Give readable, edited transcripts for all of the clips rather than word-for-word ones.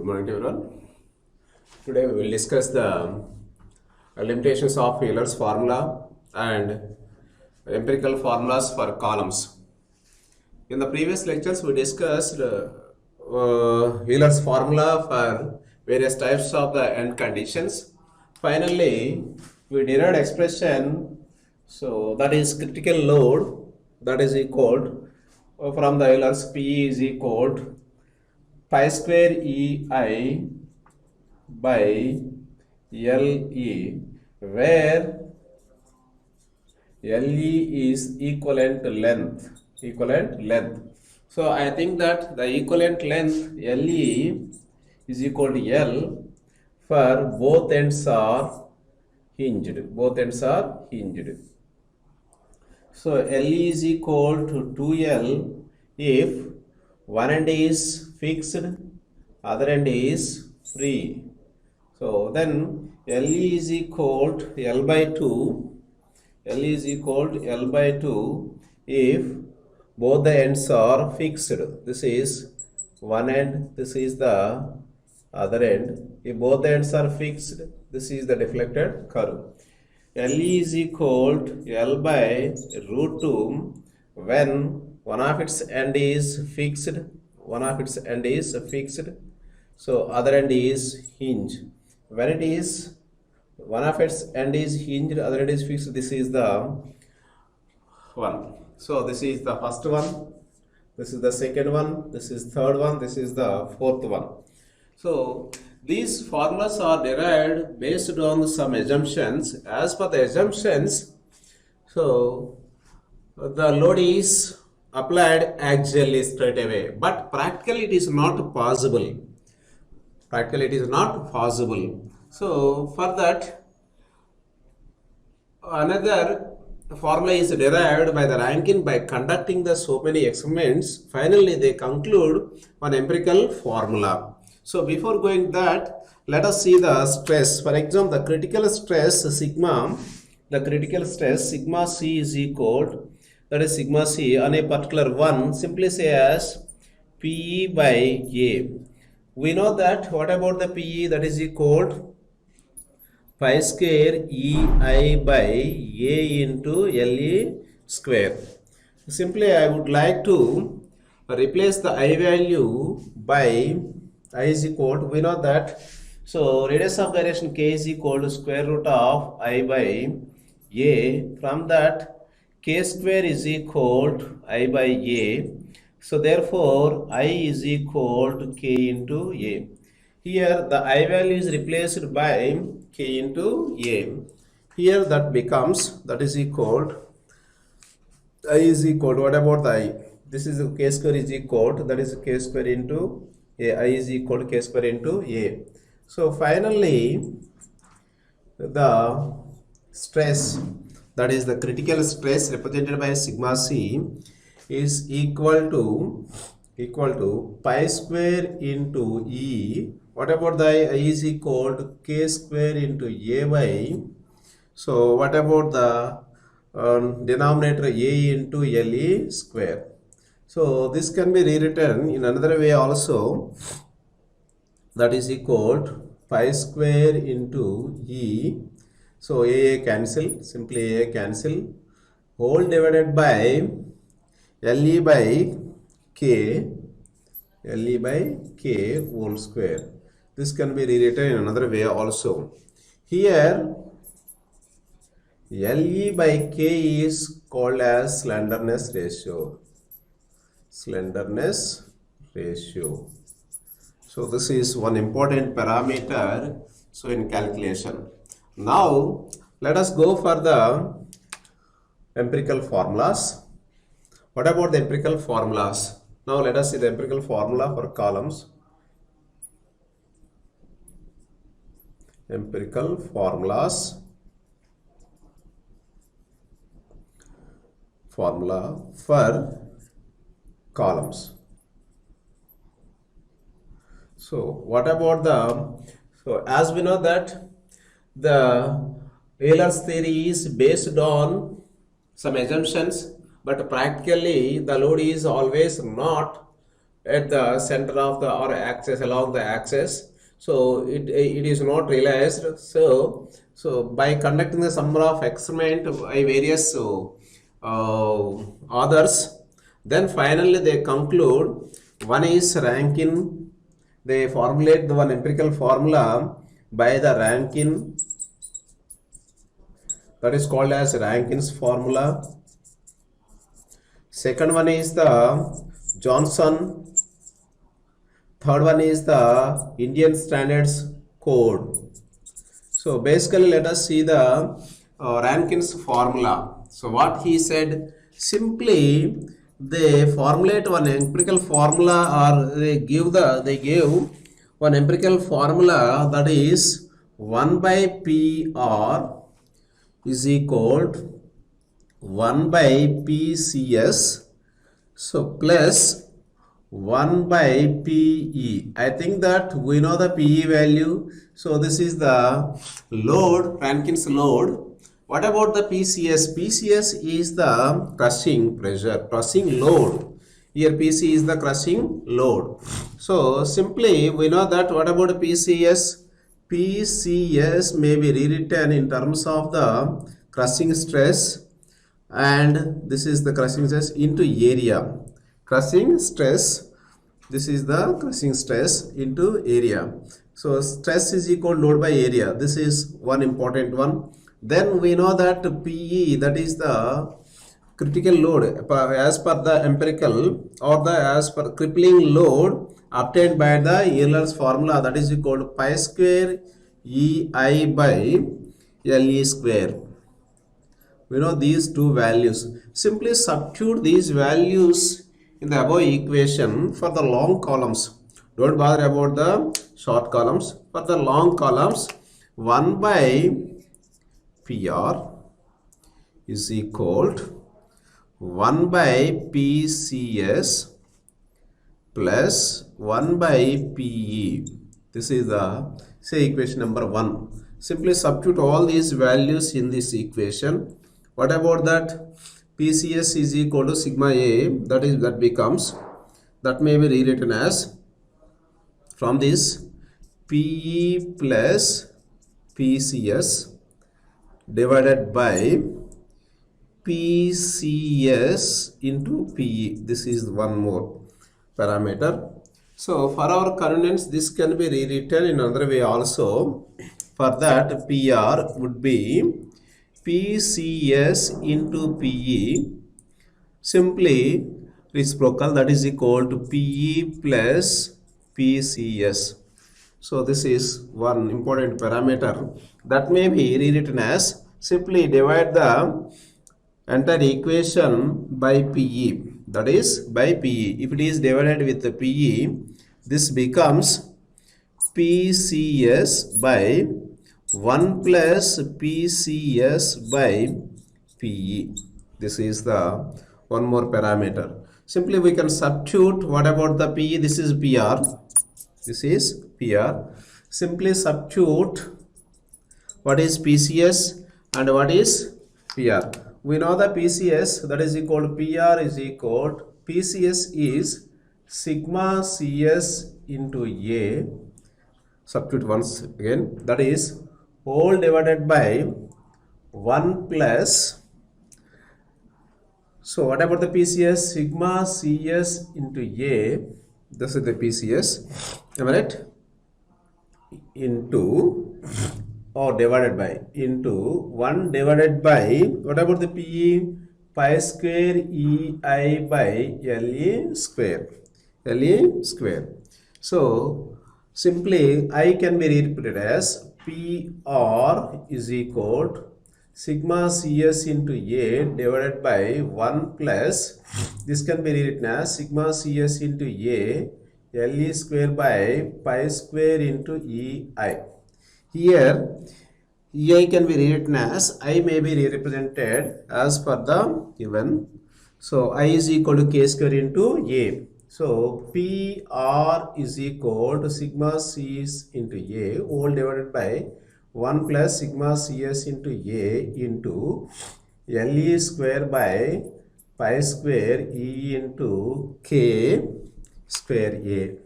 morning to everyone. Today we will discuss the limitations of Euler's formula and empirical formulas for columns. In the previous lectures we discussed Euler's formula for various types of the end conditions. Finally, we derived expression, so that is critical load, that is equal from the Euler's P is equal to pi square EI by LE, where LE is equivalent length. So I think that the equivalent length LE is equal to L for both ends are hinged. So LE is equal to 2L if one end is fixed, other end is free. So then LE is equal to L by 2. L is equal to L by 2 if both the ends are fixed. This is one end, this is the other end. If both the ends are fixed, this is the deflected curve. LE is equal to L by root 2 when one of its end is fixed, so other end is hinged. When it is one of its end is hinged, other end is fixed, this is the one. So this is the first one, this is the second one, this is third one, this is the fourth one. So these formulas are derived based on some assumptions. As per the assumptions, so the load is applied axially straight away, but practically it is not possible. So for that, another formula is derived by the Rankine by conducting the so many experiments. Finally, they conclude one empirical formula. So before going that, let us see the stress. For example, the critical stress sigma C is equal to, that is sigma C on a particular one, simply say as PE by A. We know that what about the PE, that is equal to pi square EI by A into LE square. Simply I would like to replace the I value by I is equal to, we know that, so radius of gyration K is equal to square root of I by A. From that, K square is equal to I by A. So therefore, I is equal to K into A. Here the I value is replaced by K into A. Here that becomes, that is equal to, I is equal to, what about the I? This is K square is equal to, that is K square into A. I is equal to K square into A. So finally, the stress, that is the critical stress represented by sigma C, is equal to pi square into E. What about the I is equal to K square into A by, so what about the denominator A into LE square? So this can be rewritten in another way also, that is equal to pi square into E. So A cancel, simply A cancel, whole divided by LE by K whole square. This can be rewritten in another way also. Here LE by K is called as slenderness ratio. So this is one important parameter, so in calculation. Now let us go for the empirical formulas. What about the empirical formulas? Now let us see the empirical formula for columns. Empirical formulas. Formula for columns. So what about so as we know that the Euler's theory is based on some assumptions, but practically the load is always not at the center of the or axis along the axis. So it is not realized. So by conducting the number of experiment by various authors, then finally they conclude one is Rankine. They formulate the one empirical formula by the Rankine, that is called as Rankine's formula. Second one is the Johnson. Third one is the Indian Standards Code. So basically let us see the Rankine's formula. So what he said, simply they formulate one empirical formula, or they give one empirical formula, that is 1 by PR is equal to 1 by PCS, so plus 1 by PE. I think that we know the PE value. So this is the load, Rankine's load. What about the PCS? PCS is the crushing pressure, crushing load. Here PC is the crushing load. So simply we know that what about PCS? PCS may be rewritten in terms of the crushing stress, and this is the crushing stress into area. Crushing stress, this is the crushing stress into area. So stress is equal load by area. This is one important one. Then we know that PE, that is the critical load as per the empirical, or the as per crippling load obtained by the Euler's formula, that is equal to pi square EI by LE square. We know these two values. Simply substitute these values in the above equation for the long columns. Don't bother about the short columns. For the long columns, 1 by PR is equal to 1 by PCS plus 1 by PE. This is the equation number 1. Simply substitute all these values in this equation. What about that? PCS is equal to sigma A, that may be rewritten as, from this, PE plus PCS divided by PCS into PE. This is one more parameter. So for our convenience, this can be rewritten in another way also. For that, PR would be PCS into PE, simply reciprocal, that is equal to PE plus PCS. So this is one important parameter that may be rewritten as, simply divide the entire equation by PE, that is by PE. If it is divided with the PE, this becomes PCS by 1 plus PCS by PE. This is the one more parameter. Simply we can substitute. What about the PE? This is PR. This is PR. Simply substitute what is PCS and what is PR. We know the PCS, that is equal to PR is equal to, PCS is sigma CS into A. Substitute once again, that is whole divided by 1 plus, so what about the PCS? Sigma CS into A, this is the PCS, am I right? Into, or divided by, into 1 divided by, what about the PE? Pi square EI by LE square. LE square. So simply I can be repeated as PR is equal to sigma CS into A divided by 1 plus, this can be rewritten as sigma CS into A LE square by pi square into EI. Here EI can be rewritten as, I may be represented as per the given. So I is equal to K square into A. So PR is equal to sigma CS into A whole divided by 1 plus sigma CS into A into LE square by pi square E into K square A,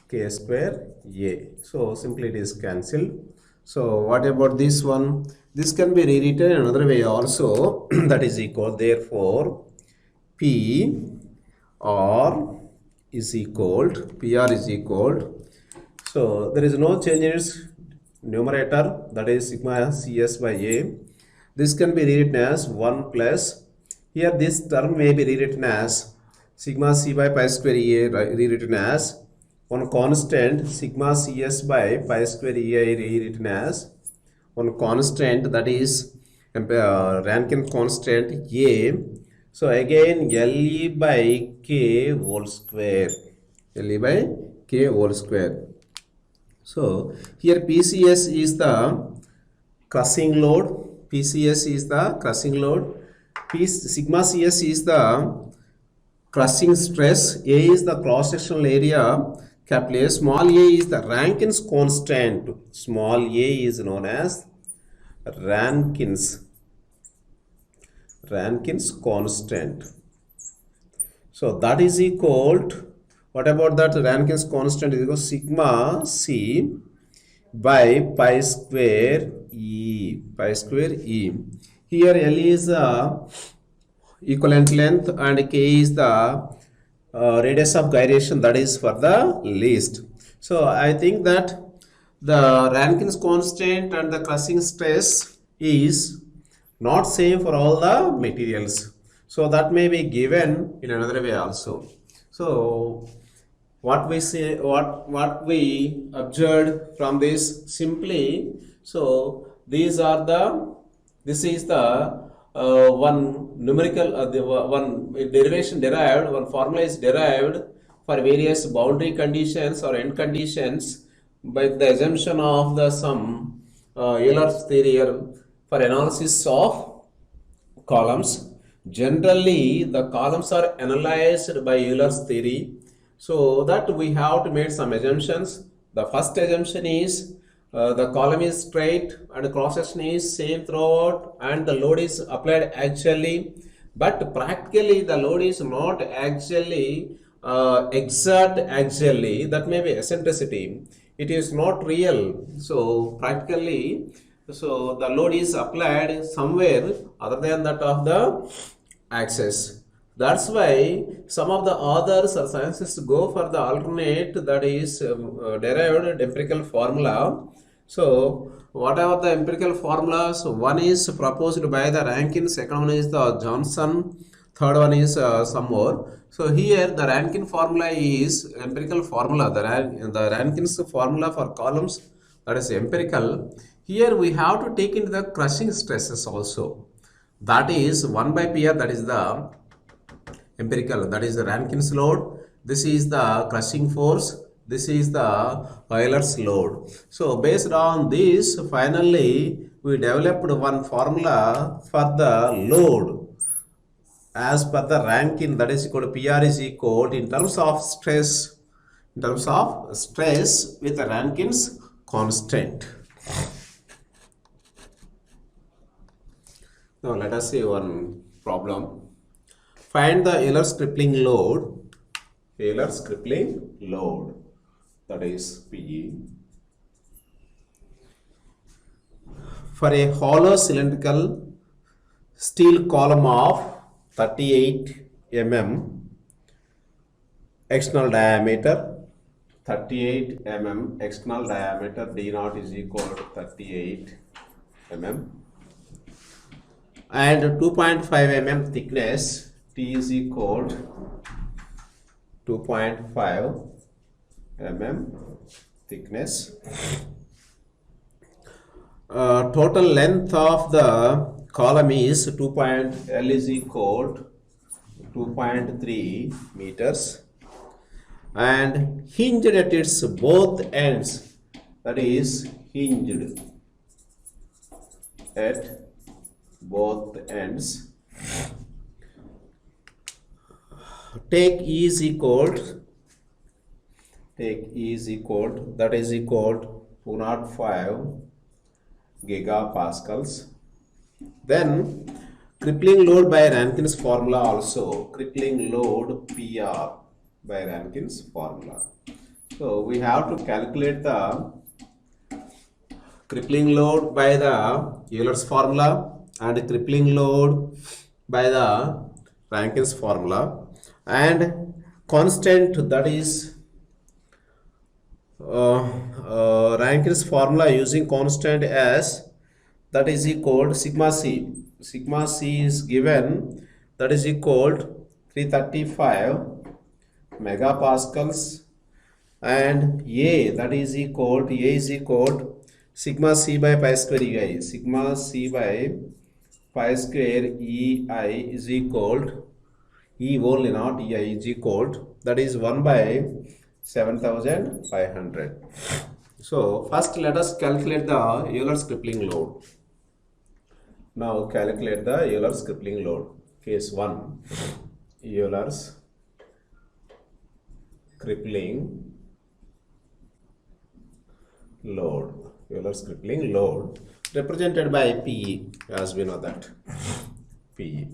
K square A. So simply it is cancelled. So what about this one? This can be rewritten in another way also. That is equal. Therefore, P R is equal. PR is equal. So there is no change in its numerator. That is sigma CS by A. This can be rewritten as 1 plus. Here this term may be rewritten as sigma C by pi square A, rewritten as one constant sigma CS by pi square E rewritten as one constant, that is Rankine constant A. So again LE by K whole square. LE by K whole square. So here PCS is the crushing load. PCS is the crushing load. Sigma CS is the crushing stress. A is the cross-sectional area. Capital A. Small a is the Rankine's constant. Small a is known as Rankine's constant. So that is equal to, what about that? Rankine's constant is equal to sigma C by pi square E. Pi square E. Here L is the equivalent length and K is the radius of gyration, that is for the least. So I think that the Rankine's constant and the crushing stress is not same for all the materials. So that may be given in another way also. So what we say, what we observed from this simply, so this is the one numerical, one derivation derived, one formula is derived for various boundary conditions or end conditions by the assumption of the some Euler's theory for analysis of columns. Generally, the columns are analyzed by Euler's theory. So that we have to make some assumptions. The first assumption is the column is straight and the cross section is same throughout and the load is applied actually, but practically the load is not actually exact actually. That may be eccentricity. It is not real. So practically, so the load is applied somewhere other than that of the axis. That's why some of the authors or scientists go for the alternate, that is derived empirical formula. So whatever the empirical formulas, one is proposed by the Rankine, second one is the Johnson, third one is some more. So here the Rankine formula is empirical formula. The Rankine's formula for columns, that is empirical. Here we have to take into the crushing stresses also. That is 1 by PR, that is the empirical, that is the Rankine's load. This is the crushing force. This is the Euler's load. So based on this, finally we developed one formula for the load as per the Rankine, that is equal to PR is equal in terms of stress, with the Rankine's constant. Now let us see one problem. Find the Euler's crippling load. Euler's crippling load, that is PE, for a hollow cylindrical steel column of 38 mm external diameter. 38 mm external diameter, D naught is equal to 38 mm, and 2.5 mm thickness. T is equal to 2.5 mm thickness. Total length of the column is L is equal to 2.3 meters, and hinged at its both ends, that is hinged at both ends. Take E is equal, that is equal to 205 gigapascals. Then crippling load by Rankine's formula also, crippling load PR, by Rankin's formula. So we have to calculate the crippling load by the Euler's formula and crippling load by the Rankin's formula, and constant, that is Rankin's formula using constant as, that is equal to sigma c. Sigma c is given, that is equal to 335 megapascals, and A, that is equal to sigma c by pi square ei. Sigma c by pi square ei is equal to E only, not ei, is equal to, that is 1 by 7500. So first let us calculate the Euler's crippling load. Now calculate the Euler's crippling load. Case 1, Euler's crippling load. Euler's crippling load represented by PE, as we know that, PE.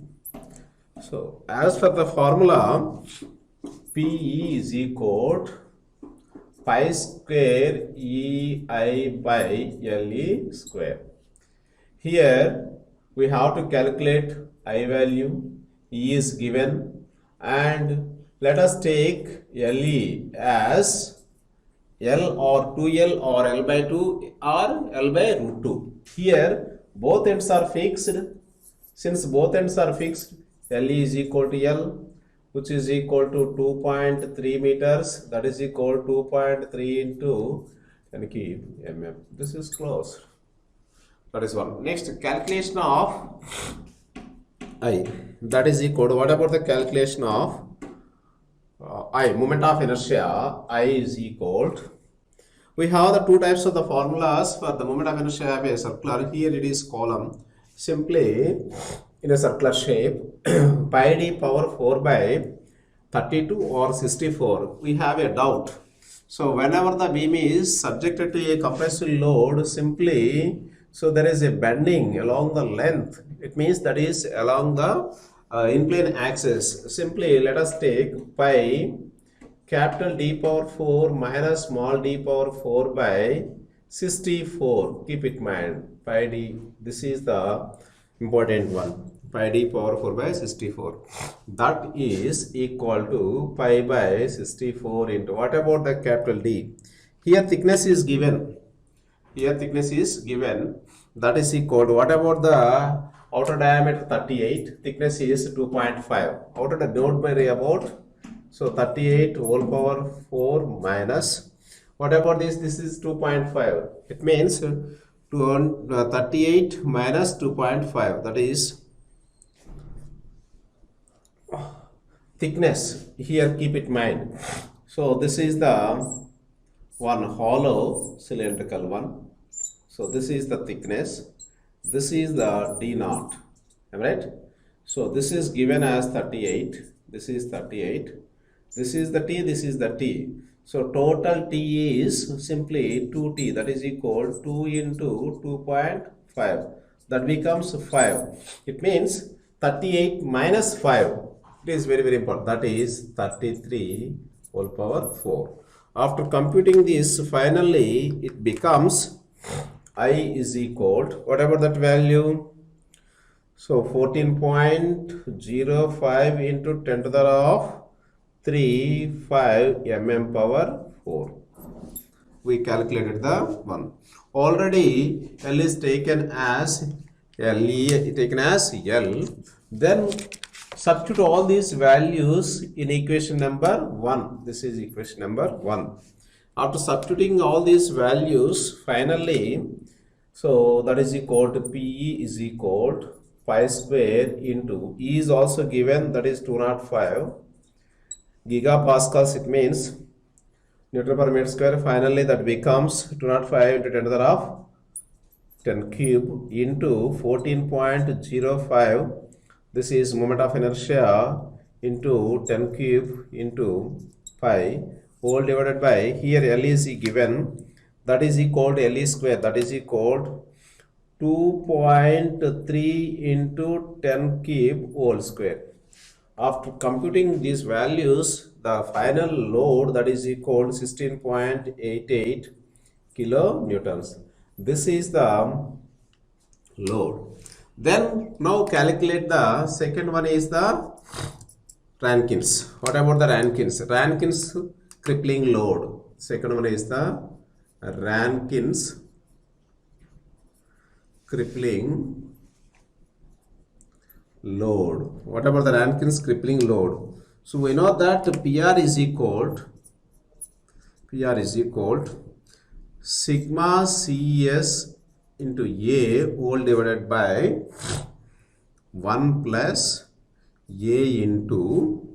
So as for the formula, PE is equal to pi square EI by LE square. Here we have to calculate I value, E is given, and let us take LE as L or 2L or L by 2 or L by root 2. Here both ends are fixed. Since both ends are fixed, LE is equal to L, which is equal to 2.3 meters, that is equal to 2.3 into 10 cube mm. This is closed. That is one. Next, calculation of I, that is equal to, what about the calculation of I, moment of inertia? I is equal to, we have the two types of the formulas for the moment of inertia of a circular. Here it is column, simply in a circular shape, pi d power 4 by 32 or 64. We have a doubt. So whenever the beam is subjected to a compressive load, simply, so there is a bending along the length. It means that is along the inclined axis. Simply let us take pi capital D power 4 minus small d power 4 by 64. Keep it in mind, pi d, this is the important one. Pi d power 4 by 64. That is equal to pi by 64 into, what about the capital D? Here thickness is given. Here thickness is given. That is equal to, what about the outer diameter 38, thickness is 2.5. Outer the node by about, so 38 whole power 4 minus, what about this? This is 2.5. It means 38 minus 2.5, that is thickness. Here keep it in mind. So this is the one hollow cylindrical one. So this is the thickness. This is the D naught. Am I right? So this is given as 38. This is 38. This is the T. This is the T. So total T is simply 2T. That is equal to 2 into 2.5. That becomes 5. It means 38 minus 5. It is very, very important. That is 33 whole power 4. After computing this, finally it becomes I is equal to, whatever that value, so 14.05 into 10 to the 35 mm power 4. We calculated the one. Already L is taken as LE, taken as L. Then substitute all these values in equation number 1. This is equation number 1. After substituting all these values, finally, so that is equal to PE is equal to pi square into E is also given, that is 205 gigapascals. It means Newton per meter square. Finally, that becomes 205 into 10 to the 10 cube into 14.05. This is moment of inertia into 10 cube into pi whole divided by, here L is given, that is equal to LE square, that is equal to 2.3 into 10 cube whole square. After computing these values, the final load that is equal to 16.88 kilonewtons. This is the load. Then now calculate the second one is the Rankins. What about the Rankins? Rankins crippling load. Second one is the Rankins crippling load. What about the Rankins crippling load? So we know that PR is equal sigma CS into A whole divided by 1 plus A into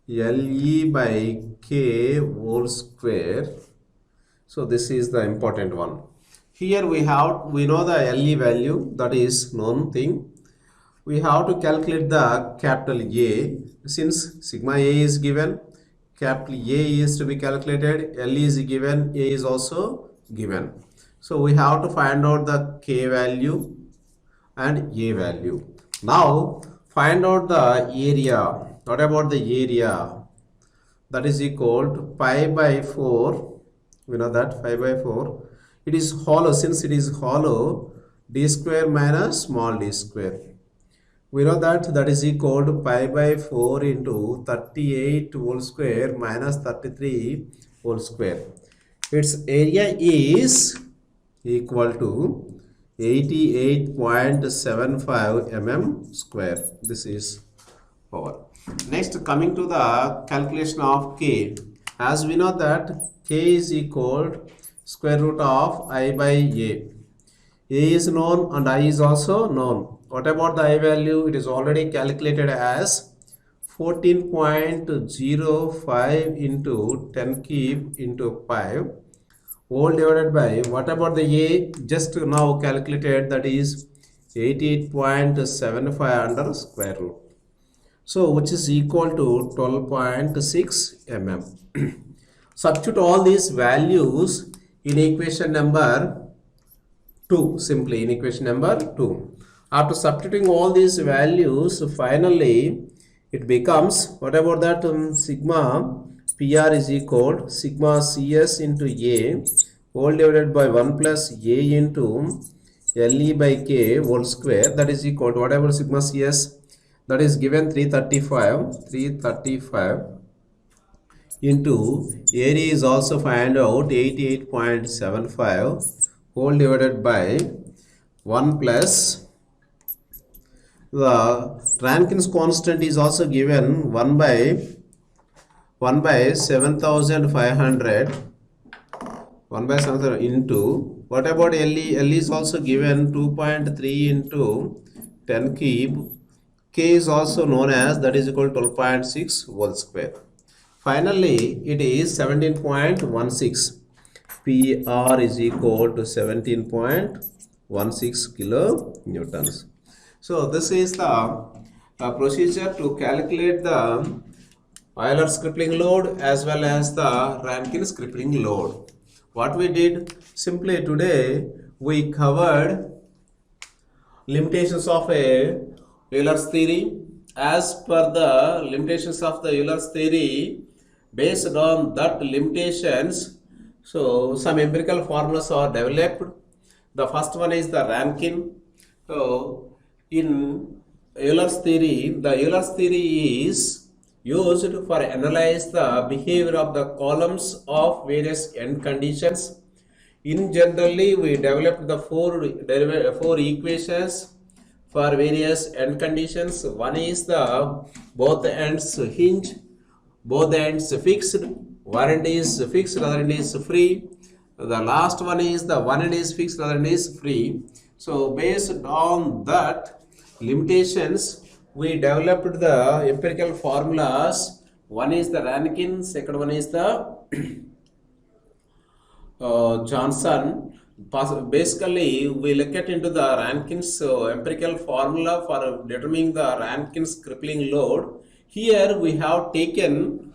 LE by K whole square. So this is the important one. Here we know the LE value, that is known thing. We have to calculate the capital A. Since sigma A is given, capital A is to be calculated, LE is given, A is also given. So we have to find out the K value and A value. Now find out the area. What about the area? That is equal to pi by 4. We know that pi by 4. It is hollow. Since it is hollow, d square minus small d square. We know that is equal to pi by 4 into 38 whole square minus 33 whole square. Its area is equal to 88.75 mm square. This is power. Next, coming to the calculation of K. As we know that K is equal to square root of I by A. A is known and I is also known. What about the I value? It is already calculated as 14.05 into 10 cube into 5 whole divided by, what about the A? Just now calculated, that is 88.75 under square root. So which is equal to 12.6 mm. Substitute all these values in equation number 2, simply in equation number 2. After substituting all these values, finally it becomes, what about that, sigma PR is equal to sigma CS into A whole divided by 1 plus A into LE by K whole square, that is equal to, whatever sigma CS, that is given 335 into area is also find out 88.75 whole divided by 1 plus the Rankins constant is also given 1 by 7500 into, what about LE? LE is also given 2.3 into 10 cube. K is also known as, that is equal to 12.6 whole square. Finally, it is 17.16. PR is equal to 17.16 kilonewtons. So this is the procedure to calculate the Euler's crippling load as well as the Rankins crippling load. What we did, simply today we covered limitations of a Euler's theory. As per the limitations of the Euler's theory, based on that limitations, so some empirical formulas are developed. The first one is the Rankine. So in Euler's theory, the Euler's theory is used for analyze the behavior of the columns of various end conditions. In generally, we developed the four equations for various end conditions. One is the both ends hinge, both ends fixed, one end is fixed, other end is free. The last one is the one end is fixed, other end is free. So based on that limitations, we developed the empirical formulas. One is the Rankine, second one is the Johnson. Basically, we look at into the Rankine's empirical formula for determining the Rankine's crippling load. Here we have taken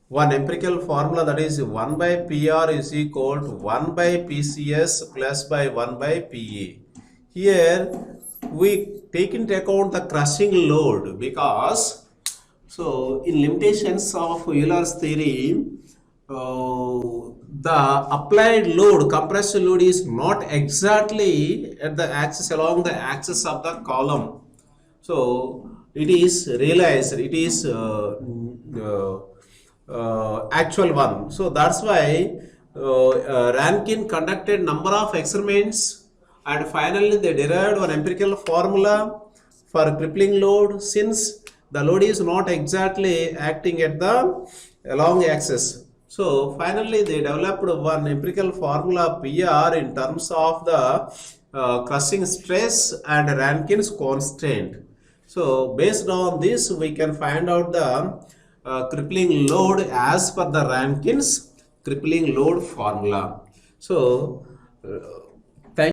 one empirical formula, that is 1 by PR is equal to 1 by PCS plus by 1 by PE. Here we take into account the crushing load, because so in limitations of Euler's theory, the applied load, compressed load, is not exactly at the axis, along the axis of the column. So it is realized, it is actual one. So that's why Rankine conducted number of experiments, and finally they derived one empirical formula for crippling load, since the load is not exactly acting at the along axis. So finally they developed one empirical formula PR in terms of the crushing stress and Rankine's constant. So based on this, we can find out the crippling load as per the Rankine's crippling load formula. So